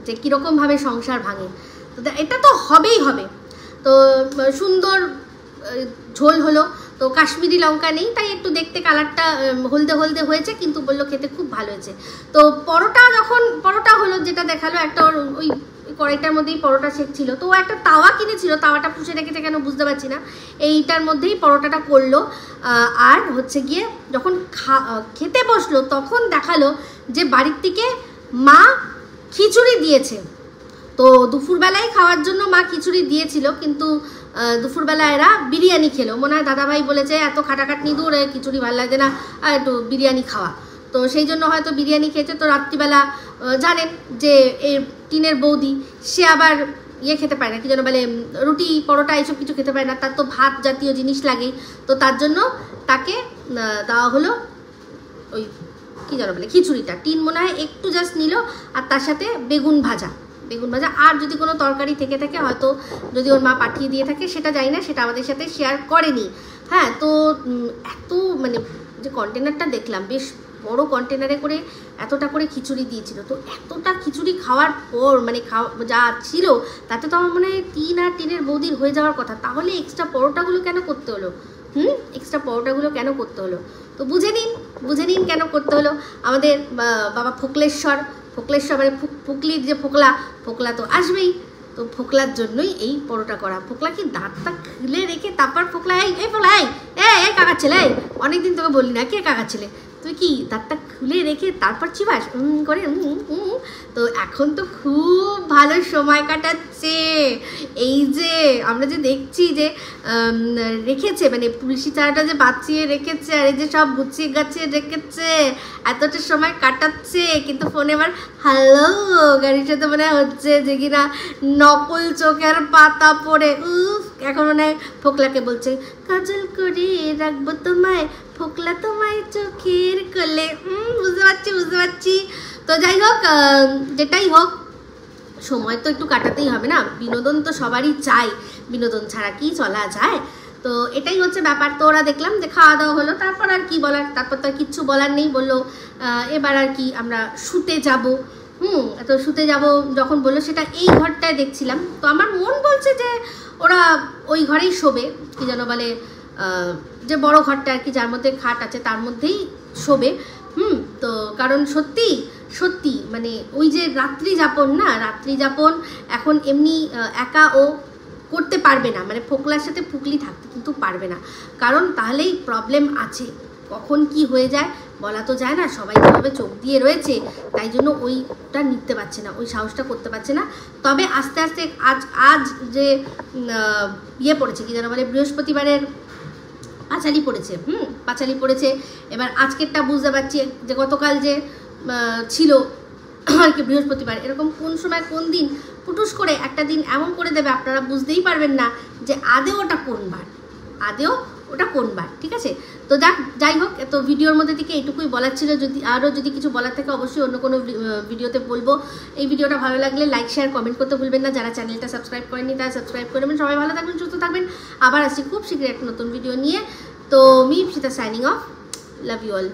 যে কীরকমভাবে সংসার ভাঙে। তো এটা তো হবেই হবে। তো সুন্দর ঝোল হলো, তো কাশ্মীরি লঙ্কা নেই, তাই একটু দেখতে কালারটা হলদে হয়েছে, কিন্তু বললো খেতে খুব ভালো হয়েছে। তো পরোটা হলো, যেটা দেখালো একটা ওই কড়াইটার মধ্যেই পরোটা শেখছিল, তো ও একটা তাওয়া কিনেছিল, তাওয়াটা পুষে রেখেছে কেন বুঝতে পারছি না, এইটার মধ্যেই পরোটাটা করলো। আর হচ্ছে গিয়ে যখন খেতে বসলো, তখন দেখালো যে বাড়ির থেকে মা খিচুড়ি দিয়েছে। তো দুপুরবেলায় খাওয়ার জন্য মা খিচুড়ি দিয়েছিল, কিন্তু দুপুরবেলা এরা বিরিয়ানি খেলো। মনে হয় দাদাভাই বলেছে এত খাটাখাটনি দূর, খিচুড়ি ভালো লাগে না, আর একটু বিরিয়ানি খাওয়া, তো সেই জন্য হয়তো বিরিয়ানি খেয়েছে। তো রাত্রিবেলা জানেন যে এই টিনের বৌদি, সে আবার খেতে পারে না, কি যেন বলে, রুটি পরোটা এইসব কিছু খেতে পারে না, তার তো ভাত জাতীয় জিনিস লাগেই। তো তার জন্য তাকে দেওয়া হলো ওই কি যেন বলে খিচুড়িটা। টিন মনে হয় একটু জাস্ট নিল, আর তার সাথে বেগুন ভাজা, আর যদি কোনো তরকারি থেকে থাকে, হয়তো যদি ওর মা পাঠিয়ে দিয়ে থাকে সেটা জানি না, সেটা আমাদের সাথে শেয়ার করেনি। হ্যাঁ, তো এত মানে যে কন্টেনারটা দেখলাম, বেশ বড় কন্টেনারে করে এতটা করে খিচুড়ি দিয়েছিল। তো এতটা খিচুড়ি খাওয়ার পর মানে যা ছিল, তাতে তো আমার মনে হয় টিনের বৌদির হয়ে যাওয়ার কথা। তাহলে এক্সট্রা পরোটাগুলো কেন করতে হলো? তো বুঝে নিন কেন করতে হলো। আমাদের বাবা ফোকলেশ্বর মানে ফুকলির যে ফোকলা তো আসবেই, তো ফোকলার জন্যই এই পরোটা করা। ফোকলা কি দাঁতটা খুলে রেখে তারপর ফোকলা, এই ফোকলা, এই কাকার ছেলে, অনেকদিন তোকে বললি না, কে কাকার ছেলে, তুই কি দাঁতটা খুলে রেখে তারপর চিবাস করে। তো এখন তো খুব ভালো সময় কাটাচ্ছে। এই যে আমরা যে দেখছি যে রেখেছে, মানে তুলসী চারাটা যে বাঁচিয়ে রেখেছে, আর এই যে সব গুছিয়ে গাছিয়ে রেখেছে, এতটা সময় কাটাচ্ছে, কিন্তু ফোনে আবার হ্যালো গাড়ির সাথে মনে হচ্ছে যে কিনা নকল চোখের পাতা পরে এখন মনে হয় ফোকলাকে বলছে, কাজল করে রাখবো তোমায়, ফোকলা তোমায় চোখের কোলে। বুঝতে পারছি। তো যাই হোক, যেটাই হোক, সময় তো একটু কাটাতেই হবে না, বিনোদন তো সবারই চাই, বিনোদন ছাড়া কি চলা যায়। তো এটাই হচ্ছে ব্যাপার। তো ওরা দেখলাম যে খাওয়া দাওয়া হলো, তারপর আর কি বলার, তারপর তো আর কিচ্ছু বলার নেই। বললো এবার আর কি আমরা শুতে যাব। তো শুতে যাব যখন বললো, সেটা এই ঘরটায় দেখছিলাম। তো আমার মন বলছে যে ওরা ওই ঘরেই শোবে, কি যেন বলে, যে বড় ঘরটা আর কি, যার মধ্যে খাট আছে তার মধ্যেই শোবে। তো কারণ সত্যি সত্যি মানে ওই যে রাত্রি যাপন না, রাত্রি যাপন এখন এমনি একা ও করতে পারবে না, মানে ফোকলার সাথে ফুকলি থাকতে কিন্তু পারবে না, কারণ তাহলেই প্রবলেম আছে। কখন কি হয়ে যায় বলা তো যায় না, সবাই যেভাবে চোখ দিয়ে রয়েছে, তাই জন্য ওইটা নিতে পারছে না, ওই সাহসটা করতে পারছে না। তবে আস্তে আস্তে আজ যে ইয়ে পড়েছে, কি যেন বলে, বৃহস্পতিবারের পাঁচালি পড়েছে। পাঁচালি পড়েছে। এবার আজকেরটা বুঝতে পারছি যে গতকাল যে ছিল আর কি বৃহস্পতিবার, এরকম কোন সময় কোন দিন ফুটুস করে একটা দিন এমন করে দেবে আপনারা বুঝতেই পারবেন না যে আদেও ওটা কোন বার, আদেও ওটা কোন বার। ঠিক আছে, তো যাই হোক, তো ভিডিওর মধ্যে থেকে এইটুকুই বলার ছিল। যদি কিছু বলার থাকে অবশ্যই অন্য কোনো ভিডিওতে বলবো। এই ভিডিওটা ভালো লাগলে লাইক শেয়ার কমেন্ট করতে ভুলবেন না। যারা চ্যানেলটা সাবস্ক্রাইব করেননি তারা সাবস্ক্রাইব করবেন। সবাই ভালো থাকবেন, সুস্থ থাকবেন। আবার আসছি খুব শীঘ্রই একটা নতুন ভিডিও নিয়ে। তো me Ipsita signing off. Love you all.